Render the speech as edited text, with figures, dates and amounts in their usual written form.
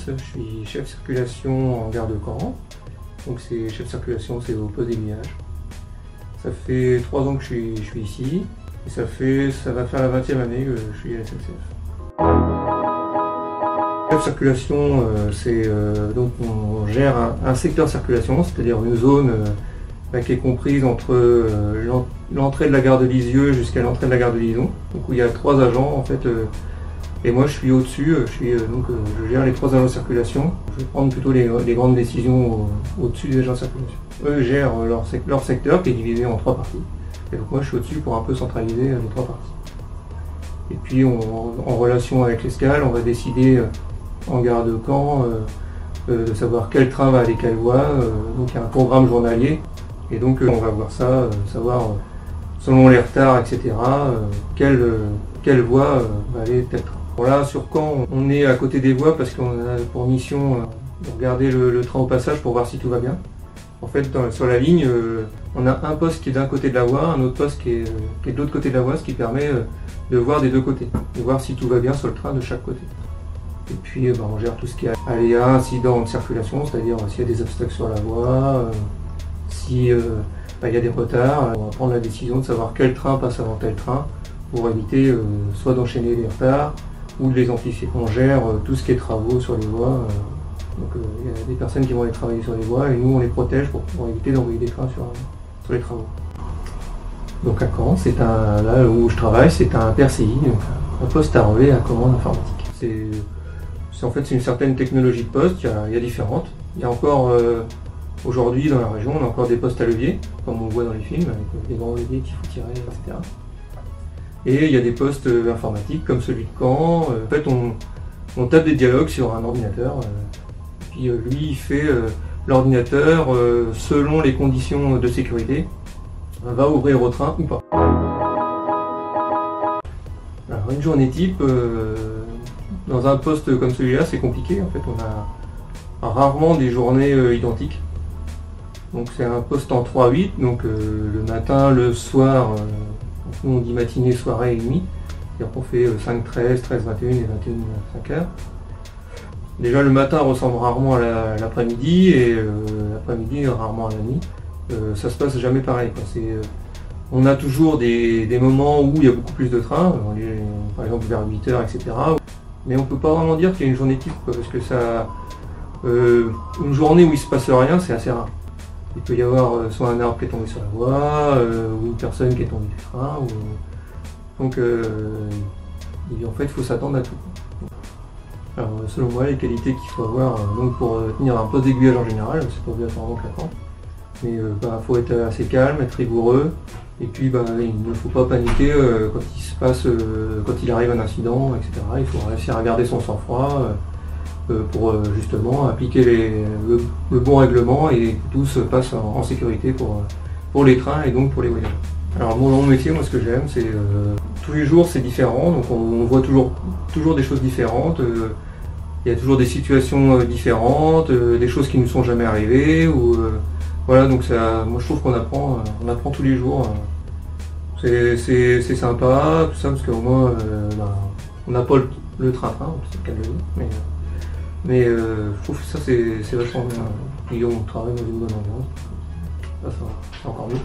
je suis chef circulation en gare de Caen. Donc c'est chef circulation, c'est au poste d'aiguillage. Ça fait 3 ans que je suis ici et ça va faire la 20e année que je suis à la SNCF. Chef circulation, donc on gère un secteur circulation, c'est-à-dire une zone qui est comprise entre l'entrée de la gare de Lisieux jusqu'à l'entrée de la gare de Lison, donc où il y a 3 agents en fait. Et moi je suis au-dessus, je gère les 3 agents de circulation. Je vais prendre plutôt les grandes décisions au-dessus des agents de circulation. Eux gèrent leur secteur qui est divisé en 3 parties. Et donc moi je suis au-dessus pour un peu centraliser les 3 parties. Et puis en relation avec l'escale, on va décider en gare de Caen de savoir quel train va aller quelle voie. Donc il y a un programme journalier. Et donc on va voir ça, savoir selon les retards, etc., quelle voie va aller tel train. Bon, là sur Caen, on est à côté des voies parce qu'on a pour mission de regarder le train au passage pour voir si tout va bien. En fait, sur la ligne, on a un poste qui est d'un côté de la voie, un autre poste qui est de l'autre côté de la voie, ce qui permet de voir des deux côtés, de voir si tout va bien sur le train de chaque côté. Et puis on gère tout ce qui est aléa, incident de circulation, c'est-à-dire s'il y a des obstacles sur la voie, s'il y a des retards, on va prendre la décision de savoir quel train passe avant tel train pour éviter soit d'enchaîner les retards ou de les amplifier. On gère tout ce qui est travaux sur les voies. Donc il y a des personnes qui vont aller travailler sur les voies et nous on les protège pour éviter d'envoyer des trains sur les travaux. Donc à Caen, là où je travaille, c'est un PRCI, donc un poste à relais à commande informatique. En fait c'est une certaine technologie de poste, il y a différentes. Il y a encore aujourd'hui dans la région, on a encore des postes à levier, comme on voit dans les films, avec des grands leviers qu'il faut tirer, etc. Et il y a des postes informatiques comme celui de Caen. En fait on tape des dialogues sur un ordinateur. Puis lui, il fait l'ordinateur selon les conditions de sécurité, va ouvrir au train ou pas. Alors une journée type, dans un poste comme celui-là, c'est compliqué. En fait, on a rarement des journées identiques. Donc c'est un poste en 3-8, donc le matin, le soir, nous on dit matinée, soirée et nuit. C'est-à-dire qu'on fait 5-13, 13-21 et 21-5 heures. Déjà le matin ressemble rarement à l'après-midi et l'après-midi rarement à la nuit. Ça se passe jamais pareil, quoi. On a toujours des moments où il y a beaucoup plus de trains, par exemple vers 8h, etc. Mais on ne peut pas vraiment dire qu'il y a une journée type, quoi, parce que une journée où il ne se passe rien, c'est assez rare. Il peut y avoir soit un arbre qui est tombé sur la voie, ou une personne qui est tombée du train. Donc en fait il faut s'attendre à tout. Alors, selon moi, les qualités qu'il faut avoir pour tenir un poste d'aiguillage en général, c'est pas obligatoirement claquant, mais il faut être assez calme, être rigoureux, et puis il ne faut pas paniquer quand il arrive un incident, etc. Il faut réussir à garder son sang-froid pour justement appliquer le bon règlement et que tout se passe en sécurité pour les trains et donc pour les voyageurs. Alors mon métier, moi ce que j'aime, c'est tous les jours c'est différent, donc on voit toujours des choses différentes. Il y a toujours des situations différentes, des choses qui ne nous sont jamais arrivées. Voilà, donc moi je trouve qu'on apprend tous les jours. C'est sympa, tout ça, parce qu'au moins on n'a pas le train-train, c'est le cas de le dire, mais je trouve que ça c'est vachement bien. Et on travaille dans une bonne ambiance, ça c'est encore mieux.